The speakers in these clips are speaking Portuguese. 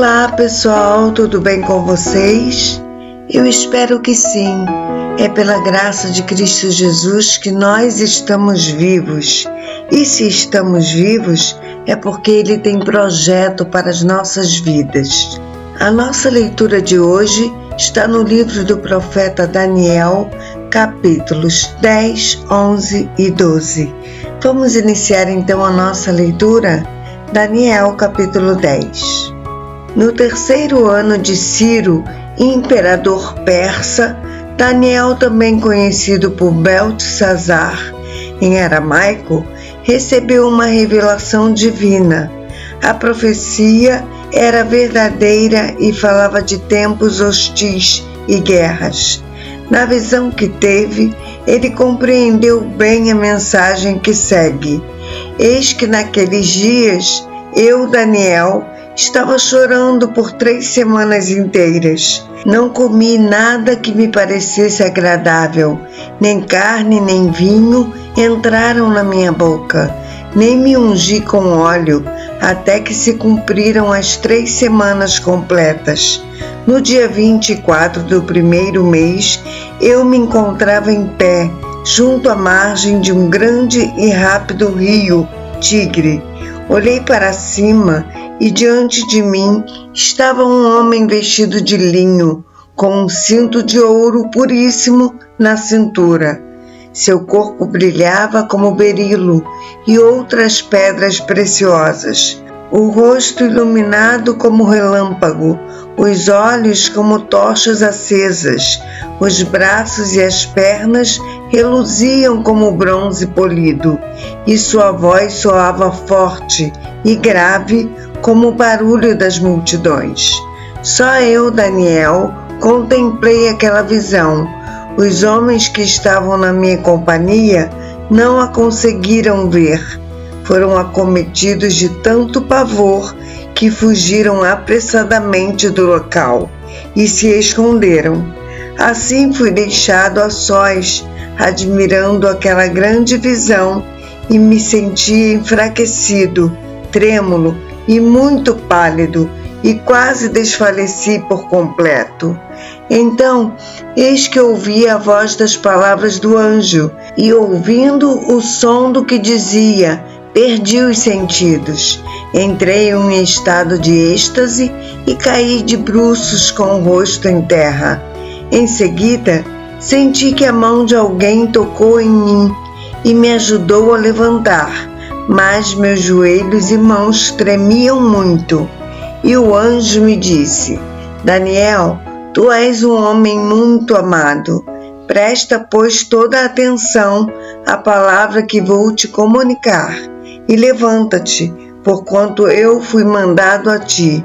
Olá pessoal, tudo bem com vocês? Eu espero que sim. É pela graça de Cristo Jesus que nós estamos vivos. E se estamos vivos, é porque Ele tem projeto para as nossas vidas. A nossa leitura de hoje está no livro do profeta Daniel, capítulos 10, 11 e 12. Vamos iniciar então a nossa leitura? Daniel, capítulo 10. No terceiro ano de Ciro, imperador persa, Daniel, também conhecido por Beltesazar, em aramaico, recebeu uma revelação divina. A profecia era verdadeira e falava de tempos hostis e guerras. Na visão que teve, ele compreendeu bem a mensagem que segue. Eis que naqueles dias, eu, Daniel, estava chorando por 3 semanas inteiras. Não comi nada que me parecesse agradável, nem carne nem vinho entraram na minha boca, nem me ungi com óleo, até que se cumpriram as 3 semanas completas. No dia 24 do primeiro mês, eu me encontrava em pé, junto à margem de um grande e rápido rio, Tigre. Olhei para cima e diante de mim estava um homem vestido de linho, com um cinto de ouro puríssimo na cintura. Seu corpo brilhava como berilo e outras pedras preciosas, o rosto iluminado como relâmpago, os olhos como tochas acesas, os braços e as pernas reluziam como bronze polido, e sua voz soava forte e grave como o barulho das multidões. Só eu, Daniel, contemplei aquela visão. Os homens que estavam na minha companhia não a conseguiram ver. Foram acometidos de tanto pavor que fugiram apressadamente do local e se esconderam. Assim fui deixado a sós, admirando aquela grande visão, e me senti enfraquecido, trêmulo e muito pálido, e quase desfaleci por completo. Então, eis que ouvi a voz das palavras do anjo, e ouvindo o som do que dizia, perdi os sentidos. Entrei em um estado de êxtase e caí de bruços com o rosto em terra. Em seguida, senti que a mão de alguém tocou em mim e me ajudou a levantar, mas meus joelhos e mãos tremiam muito. E o anjo me disse: Daniel, tu és um homem muito amado. Presta, pois, toda a atenção à palavra que vou te comunicar, e levanta-te, porquanto eu fui mandado a ti.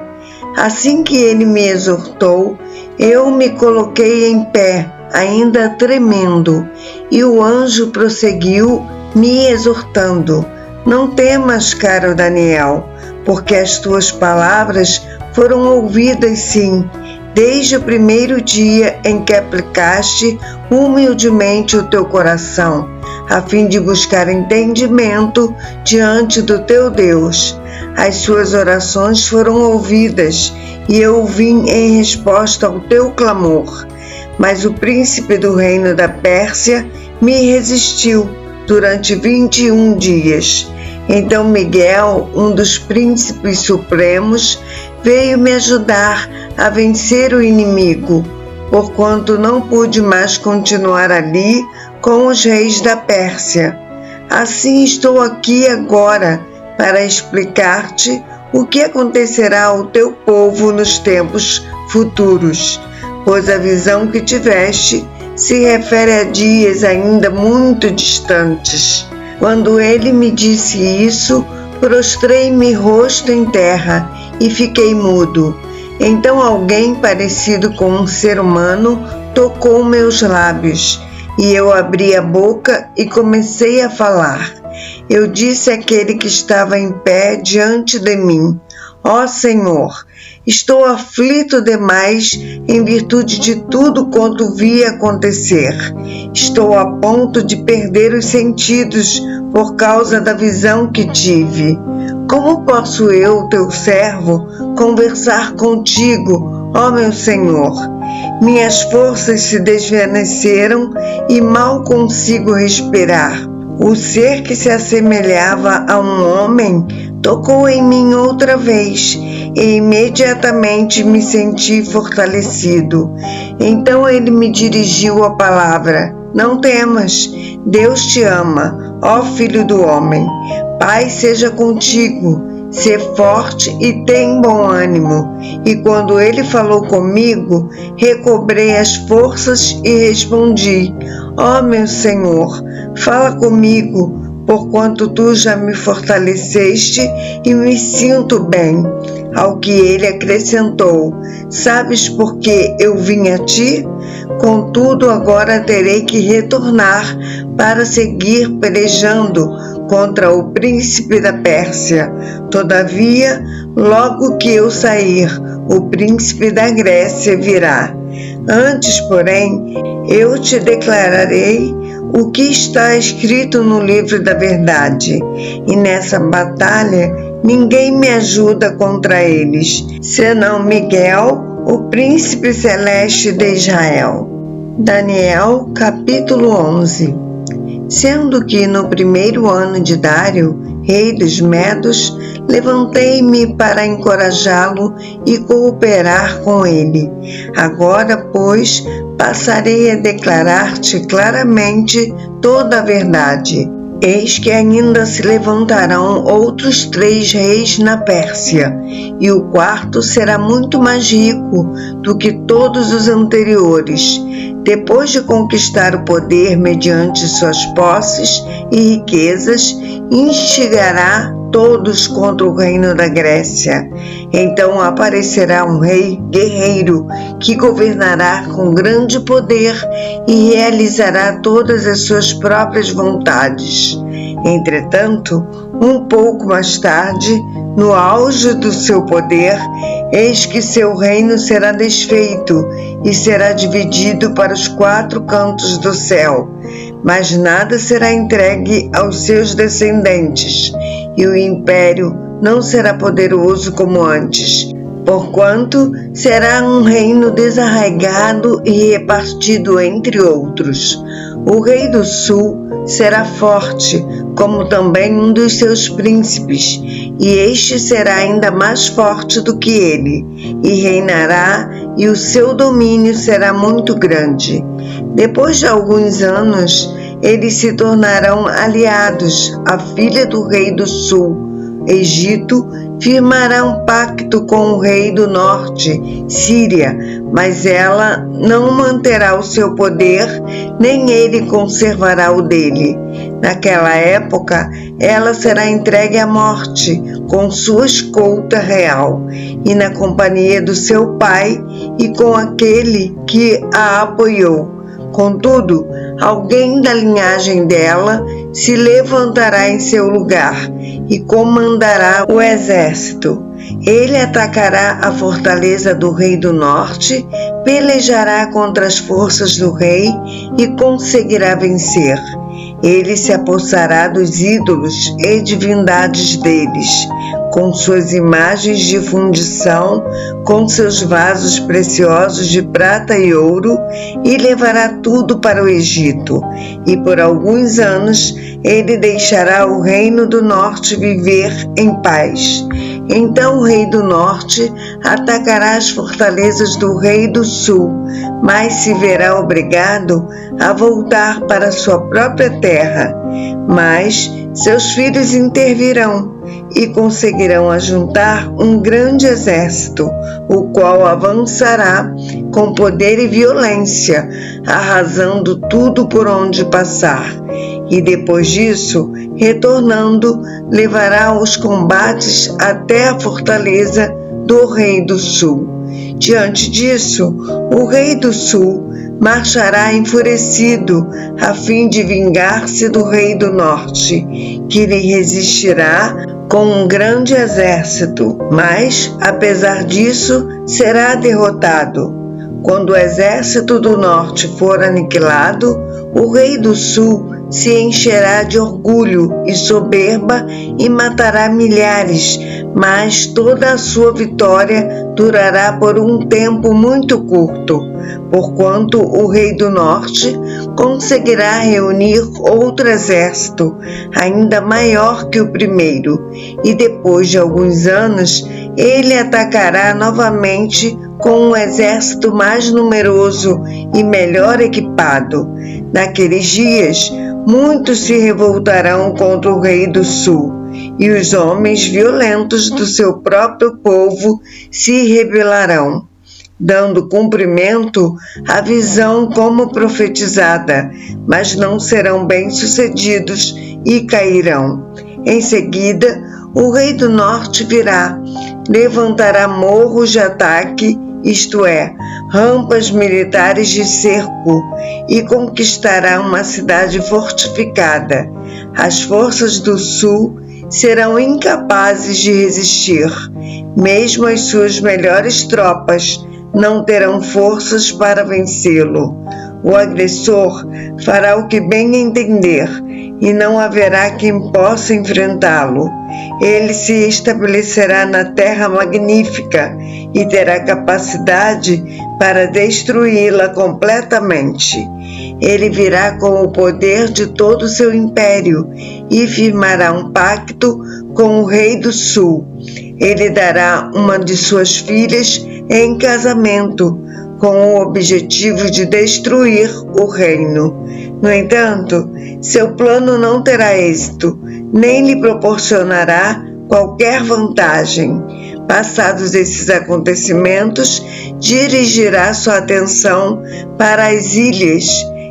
Assim que ele me exortou, eu me coloquei em pé, ainda tremendo, e o anjo prosseguiu, me exortando: Não temas, caro Daniel, porque as tuas palavras foram ouvidas sim, desde o primeiro dia em que aplicaste humildemente o teu coração, a fim de buscar entendimento diante do teu Deus. As suas orações foram ouvidas, e eu vim em resposta ao teu clamor. Mas o príncipe do reino da Pérsia me resistiu durante 21 dias. Então Miguel, um dos príncipes supremos, veio me ajudar a vencer o inimigo, porquanto não pude mais continuar ali com os reis da Pérsia. Assim estou aqui agora para explicar-te o que acontecerá ao teu povo nos tempos futuros, pois a visão que tiveste se refere a dias ainda muito distantes. Quando ele me disse isso, prostrei-me rosto em terra e fiquei mudo. Então alguém parecido com um ser humano tocou meus lábios, e eu abri a boca e comecei a falar. Eu disse àquele que estava em pé diante de mim: Ó Senhor, estou aflito demais em virtude de tudo quanto vi acontecer. Estou a ponto de perder os sentidos por causa da visão que tive. Como posso eu, teu servo, conversar contigo, ó meu Senhor? Minhas forças se desvaneceram e mal consigo respirar. O ser que se assemelhava a um homem tocou em mim outra vez e imediatamente me senti fortalecido. Então ele me dirigiu a palavra: não temas, Deus te ama, ó filho do homem. Paz seja contigo, sê forte e tem bom ânimo. E quando ele falou comigo, recobrei as forças e respondi: ó meu Senhor, fala comigo, porquanto tu já me fortaleceste e me sinto bem. Ao que ele acrescentou: sabes por que eu vim a ti? Contudo, agora terei que retornar para seguir pelejando contra o príncipe da Pérsia. Todavia, logo que eu sair, o príncipe da Grécia virá. Antes, porém, eu te declararei o que está escrito no livro da verdade, e nessa batalha ninguém me ajuda contra eles, senão Miguel, o príncipe celeste de Israel. Daniel, capítulo 11. Sendo que no primeiro ano de Dário, rei dos Medos, levantei-me para encorajá-lo e cooperar com ele. Agora, pois, passarei a declarar-te claramente toda a verdade. Eis que ainda se levantarão outros 3 reis na Pérsia, e o quarto será muito mais rico do que todos os anteriores. Depois de conquistar o poder mediante suas posses e riquezas, instigará todos contra o reino da Grécia. Então aparecerá um rei guerreiro que governará com grande poder e realizará todas as suas próprias vontades. Entretanto, um pouco mais tarde, no auge do seu poder, eis que seu reino será desfeito e será dividido para os 4 cantos do céu, mas nada será entregue aos seus descendentes, e o império não será poderoso como antes, porquanto será um reino desarraigado e repartido entre outros. O rei do sul será forte, como também um dos seus príncipes, e este será ainda mais forte do que ele, e reinará, e o seu domínio será muito grande. Depois de alguns anos, eles se tornarão aliados. A filha do rei do sul, Egito, firmará um pacto com o rei do norte, Síria, mas ela não manterá o seu poder, nem ele conservará o dele. Naquela época, ela será entregue à morte, com sua escolta real, e na companhia do seu pai e com aquele que a apoiou. Contudo, alguém da linhagem dela se levantará em seu lugar e comandará o exército. Ele atacará a fortaleza do rei do norte, pelejará contra as forças do rei e conseguirá vencer. Ele se apossará dos ídolos e divindades deles, com suas imagens de fundição, com seus vasos preciosos de prata e ouro, e levará tudo para o Egito. E por alguns anos ele deixará o reino do norte viver em paz. Então o rei do norte atacará as fortalezas do rei do sul, mas se verá obrigado a voltar para sua própria terra. Mas seus filhos intervirão e conseguirão ajuntar um grande exército, o qual avançará com poder e violência, arrasando tudo por onde passar. E depois disso, retornando, levará os combates até a fortaleza do rei do sul. Diante disso, o rei do sul marchará enfurecido, a fim de vingar-se do rei do norte, que lhe resistirá com um grande exército, mas, apesar disso, será derrotado. Quando o exército do norte for aniquilado, o rei do sul se encherá de orgulho e soberba e matará milhares, mas toda a sua vitória durará por um tempo muito curto, porquanto o rei do norte conseguirá reunir outro exército, ainda maior que o primeiro, e depois de alguns anos ele atacará novamente com um exército mais numeroso e melhor equipado. Naqueles dias, muitos se revoltarão contra o rei do sul, e os homens violentos do seu próprio povo se rebelarão, dando cumprimento à visão como profetizada, mas não serão bem-sucedidos e cairão. Em seguida, o rei do norte virá, levantará morros de ataque, isto é, rampas militares de cerco, e conquistará uma cidade fortificada. As forças do sul serão incapazes de resistir. Mesmo as suas melhores tropas não terão forças para vencê-lo. O agressor fará o que bem entender, e não haverá quem possa enfrentá-lo. Ele se estabelecerá na terra magnífica e terá capacidade para destruí-la completamente. Ele virá com o poder de todo o seu império e firmará um pacto com o rei do sul. Ele dará uma de suas filhas em casamento, com o objetivo de destruir o reino. No entanto, seu plano não terá êxito, nem lhe proporcionará qualquer vantagem. Passados esses acontecimentos, dirigirá sua atenção para as ilhas,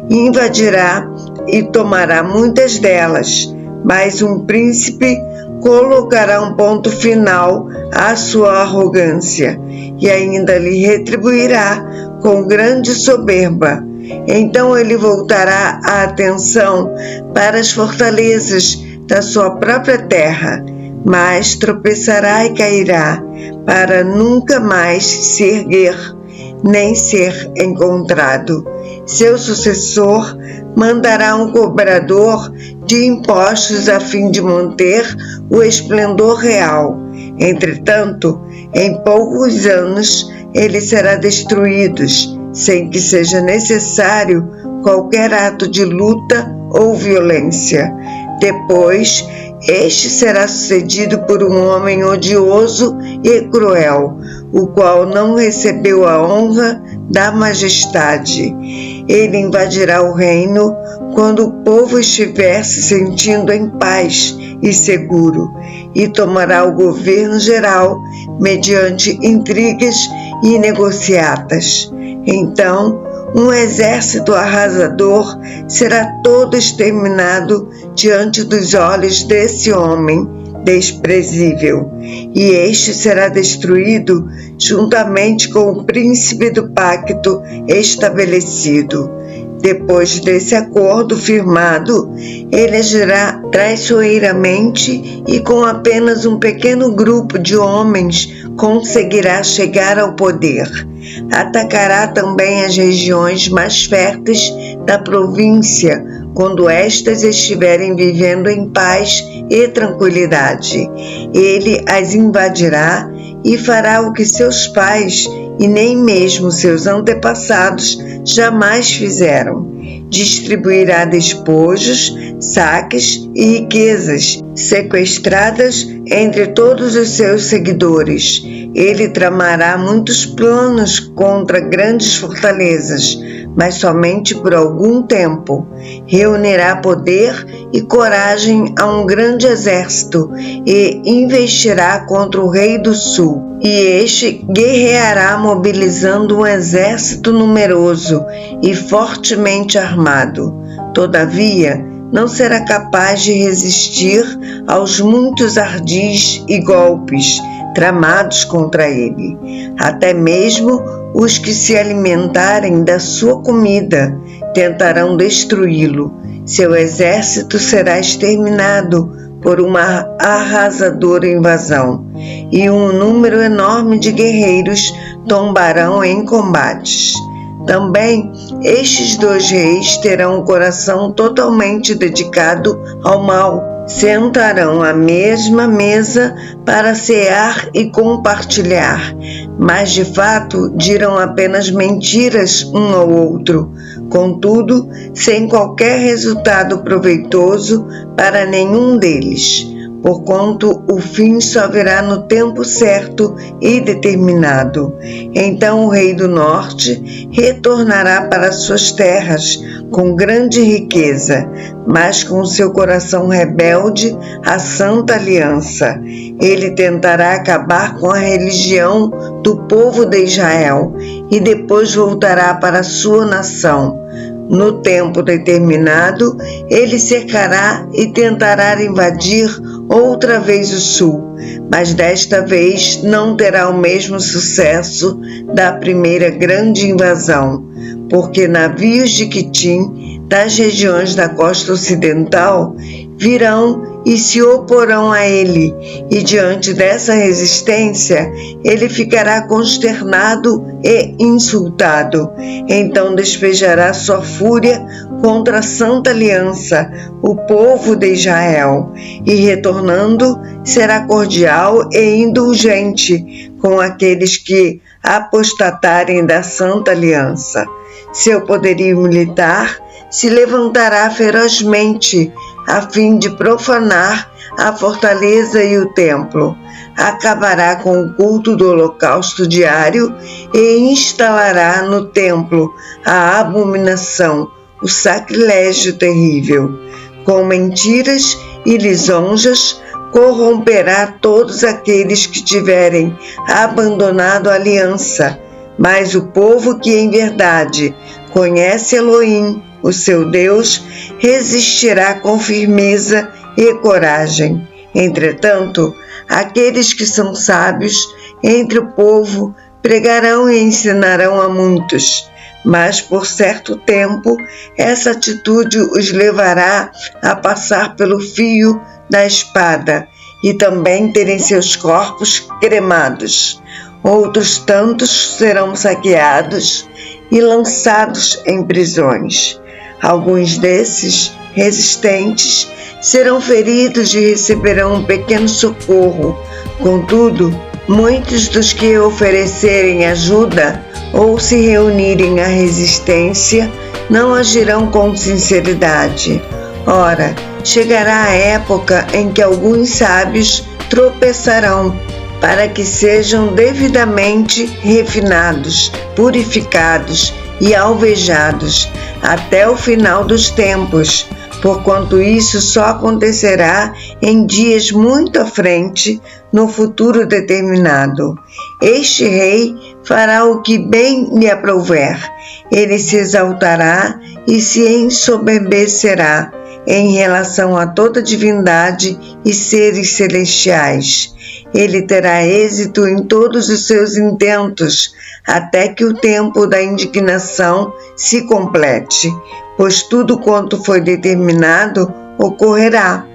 invadirá e tomará muitas delas, mas um príncipe colocará um ponto final à sua arrogância e ainda lhe retribuirá com grande soberba. Então ele voltará a atenção para as fortalezas da sua própria terra, mas tropeçará e cairá, para nunca mais se erguer, nem ser encontrado. Seu sucessor mandará um cobrador de impostos a fim de manter o esplendor real. Entretanto, em poucos anos ele será destruído, sem que seja necessário qualquer ato de luta ou violência. Depois, este será sucedido por um homem odioso e cruel, o qual não recebeu a honra da majestade. Ele invadirá o reino quando o povo estiver se sentindo em paz e seguro, e tomará o governo geral mediante intrigas e negociatas. Então, um exército arrasador será todo exterminado diante dos olhos desse homem desprezível, e este será destruído juntamente com o príncipe do pacto estabelecido. Depois desse acordo firmado, ele agirá traiçoeiramente e com apenas um pequeno grupo de homens conseguirá chegar ao poder. Atacará também as regiões mais férteis da província, quando estas estiverem vivendo em paz e tranquilidade. Ele as invadirá e fará o que seus pais e nem mesmo seus antepassados jamais fizeram. Distribuirá despojos, saques e riquezas sequestradas entre todos os seus seguidores. Ele tramará muitos planos contra grandes fortalezas, mas somente por algum tempo. Reunirá poder e coragem a um grande exército e investirá contra o rei do sul. E este guerreará mobilizando um exército numeroso e fortemente armado. Todavia, não será capaz de resistir aos muitos ardis e golpes tramados contra ele. Até mesmo os que se alimentarem da sua comida tentarão destruí-lo. Seu exército será exterminado por uma arrasadora invasão, e um número enorme de guerreiros tombarão em combates. Também estes dois reis terão o coração totalmente dedicado ao mal. Sentarão à mesma mesa para cear e compartilhar, mas de fato dirão apenas mentiras um ao outro, contudo, sem qualquer resultado proveitoso para nenhum deles, porquanto o fim só virá no tempo certo e determinado. Então o rei do norte retornará para suas terras com grande riqueza, mas com seu coração rebelde à Santa Aliança. Ele tentará acabar com a religião do povo de Israel e depois voltará para sua nação. No tempo determinado, ele cercará e tentará invadir outra vez o sul, mas desta vez não terá o mesmo sucesso da primeira grande invasão, porque navios de Quitim, das regiões da costa ocidental, virão e se oporão a ele, e diante dessa resistência, ele ficará consternado e insultado. Então despejará sua fúria contra a Santa Aliança, o povo de Israel, e retornando, será cordial e indulgente com aqueles que apostatarem da Santa Aliança. Seu poderio militar se levantará ferozmente a fim de profanar a fortaleza e o templo. Acabará com o culto do holocausto diário e instalará no templo a abominação, o sacrilégio terrível. Com mentiras e lisonjas, corromperá todos aqueles que tiverem abandonado a aliança, mas o povo que em verdade conhece Elohim, o seu Deus, resistirá com firmeza e coragem. Entretanto, aqueles que são sábios entre o povo pregarão e ensinarão a muitos, mas por certo tempo essa atitude os levará a passar pelo fio da espada e também terem seus corpos cremados. Outros tantos serão saqueados e lançados em prisões. Alguns desses resistentes serão feridos e receberão um pequeno socorro. Contudo, muitos dos que oferecerem ajuda ou se reunirem à resistência não agirão com sinceridade. Ora, chegará a época em que alguns sábios tropeçarão, para que sejam devidamente refinados, purificados e alvejados até o final dos tempos, porquanto isso só acontecerá em dias muito à frente, no futuro determinado. Este rei fará o que bem lhe aprouver. Ele se exaltará e se ensoberbecerá em relação a toda divindade e seres celestiais. Ele terá êxito em todos os seus intentos, até que o tempo da indignação se complete, pois tudo quanto foi determinado ocorrerá.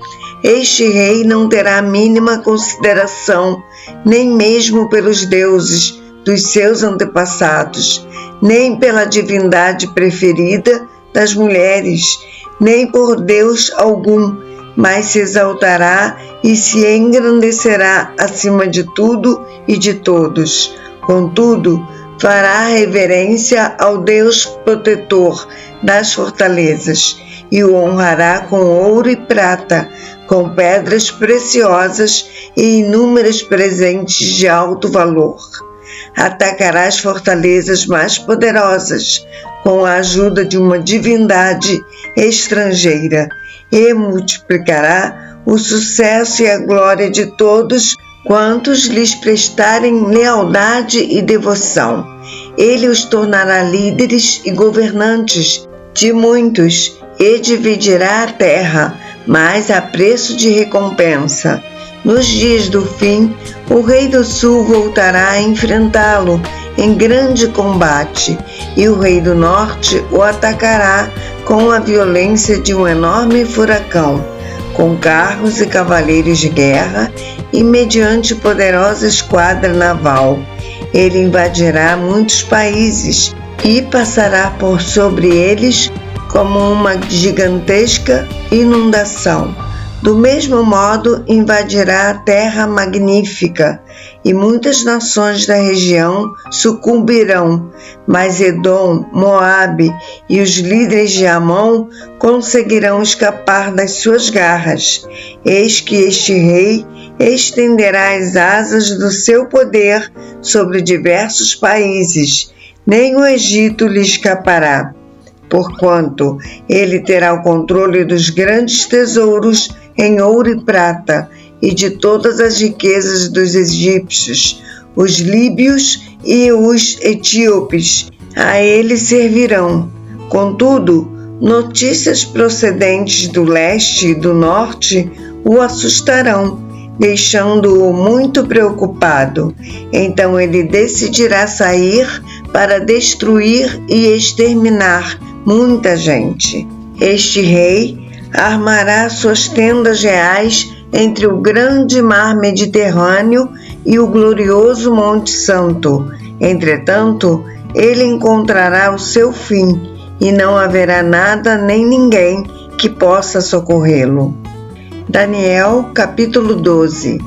Este rei não terá a mínima consideração, nem mesmo pelos deuses dos seus antepassados, nem pela divindade preferida das mulheres, nem por Deus algum, mas se exaltará e se engrandecerá acima de tudo e de todos. Contudo, fará reverência ao Deus protetor das fortalezas e o honrará com ouro e prata, com pedras preciosas e inúmeros presentes de alto valor. Atacará as fortalezas mais poderosas com a ajuda de uma divindade estrangeira e multiplicará o sucesso e a glória de todos quantos lhes prestarem lealdade e devoção. Ele os tornará líderes e governantes de muitos e dividirá a terra, mas a preço de recompensa. Nos dias do fim, o rei do sul voltará a enfrentá-lo em grande combate, e o rei do norte o atacará com a violência de um enorme furacão, com carros e cavaleiros de guerra e mediante poderosa esquadra naval. Ele invadirá muitos países e passará por sobre eles como uma gigantesca inundação. Do mesmo modo, invadirá a terra magnífica, e muitas nações da região sucumbirão, mas Edom, Moabe e os líderes de Amon conseguirão escapar das suas garras. Eis que este rei estenderá as asas do seu poder sobre diversos países, nem o Egito lhe escapará, porquanto ele terá o controle dos grandes tesouros em ouro e prata, e de todas as riquezas dos egípcios, os líbios e os etíopes a ele servirão. Contudo, notícias procedentes do leste e do norte o assustarão, deixando-o muito preocupado. Então ele decidirá sair para destruir e exterminar muita gente. Este rei armará suas tendas reais entre o grande mar Mediterrâneo e o glorioso Monte Santo. Entretanto, ele encontrará o seu fim, e não haverá nada nem ninguém que possa socorrê-lo. Daniel, capítulo 12.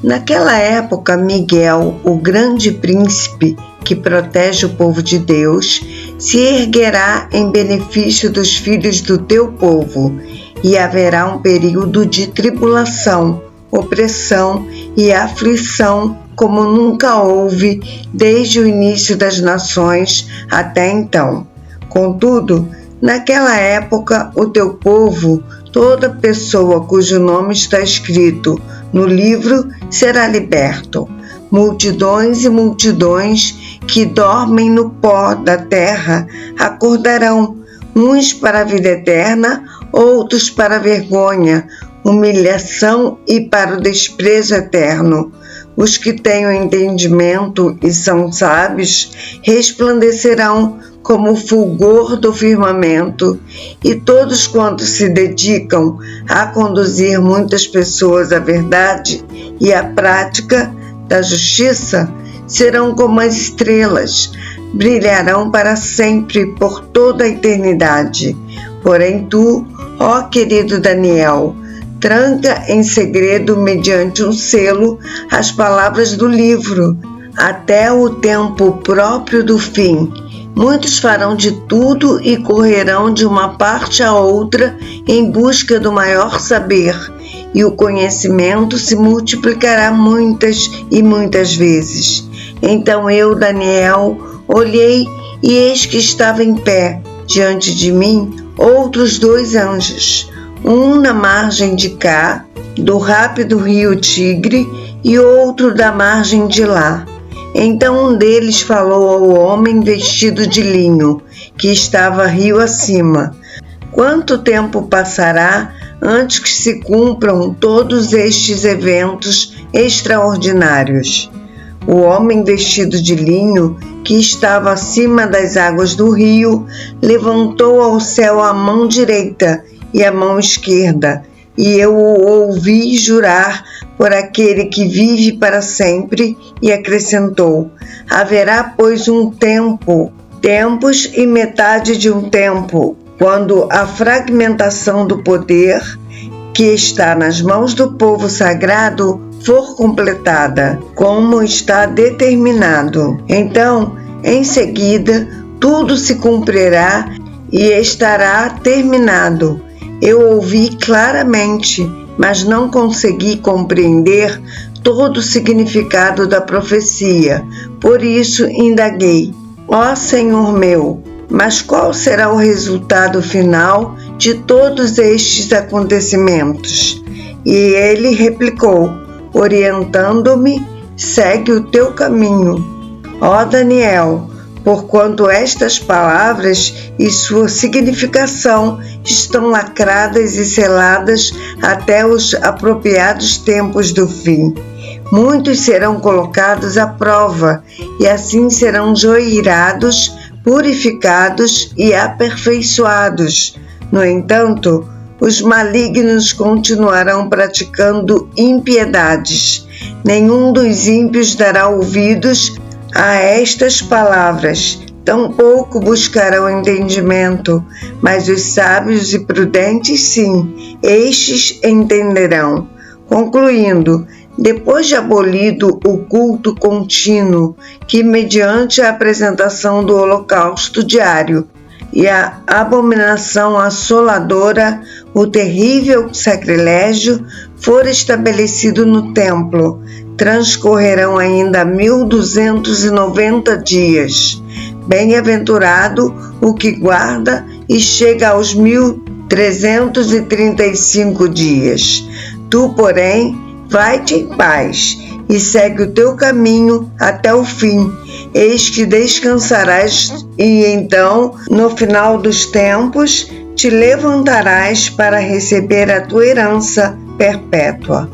Naquela época, Miguel, o grande príncipe que protege o povo de Deus, se erguerá em benefício dos filhos do teu povo, e haverá um período de tribulação, opressão e aflição como nunca houve desde o início das nações até então. Contudo, naquela época, o teu povo, toda pessoa cujo nome está escrito no livro, será liberto. Multidões e multidões que dormem no pó da terra acordarão, uns para a vida eterna, outros para a vergonha, humilhação e para o desprezo eterno. Os que têm o entendimento e são sábios resplandecerão como o fulgor do firmamento, e todos quantos se dedicam a conduzir muitas pessoas à verdade e à prática da justiça serão como as estrelas, brilharão para sempre por toda a eternidade. Porém tu, ó querido Daniel, tranca em segredo mediante um selo as palavras do livro, até o tempo próprio do fim. Muitos farão de tudo e correrão de uma parte a outra em busca do maior saber, e o conhecimento se multiplicará muitas e muitas vezes. Então eu, Daniel, olhei e eis que estava em pé diante de mim outros 2 anjos, um na margem de cá, do rápido rio Tigre, e outro da margem de lá. Então um deles falou ao homem vestido de linho, que estava rio acima: quanto tempo passará antes que se cumpram todos estes eventos extraordinários? O homem vestido de linho, que estava acima das águas do rio, levantou ao céu a mão direita e a mão esquerda, e eu o ouvi jurar por aquele que vive para sempre, e acrescentou: haverá, pois, um tempo, tempos e metade de um tempo, quando a fragmentação do poder que está nas mãos do povo sagrado for completada, como está determinado. Então, em seguida, tudo se cumprirá e estará terminado. Eu ouvi claramente, mas não consegui compreender todo o significado da profecia. Por isso indaguei: ó Senhor meu, mas qual será o resultado final de todos estes acontecimentos? E ele replicou, orientando-me: segue o teu caminho, ó Daniel, porquanto estas palavras e sua significação estão lacradas e seladas até os apropriados tempos do fim. Muitos serão colocados à prova, e assim serão joeirados, purificados e aperfeiçoados. No entanto, os malignos continuarão praticando impiedades. Nenhum dos ímpios dará ouvidos a estas palavras, tampouco buscarão entendimento, mas os sábios e prudentes sim, estes entenderão. Concluindo, depois de abolido o culto contínuo, que mediante a apresentação do holocausto diário e a abominação assoladora, o terrível sacrilégio, for estabelecido no templo, transcorrerão ainda 1290 dias. Bem-aventurado o que guarda e chega aos 1335 dias. Tu, porém, vai-te em paz e segue o teu caminho até o fim. Eis que descansarás e então, no final dos tempos, te levantarás para receber a tua herança perpétua.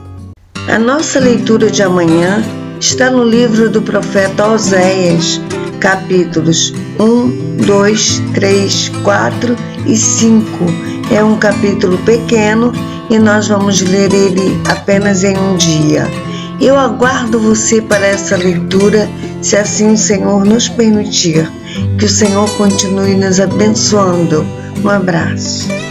A nossa leitura de amanhã está no livro do profeta Oséias, capítulos 1, 2, 3, 4 e 5. É um capítulo pequeno e nós vamos ler ele apenas em um dia. Eu aguardo você para essa leitura, se assim o Senhor nos permitir. Que o Senhor continue nos abençoando. Um abraço.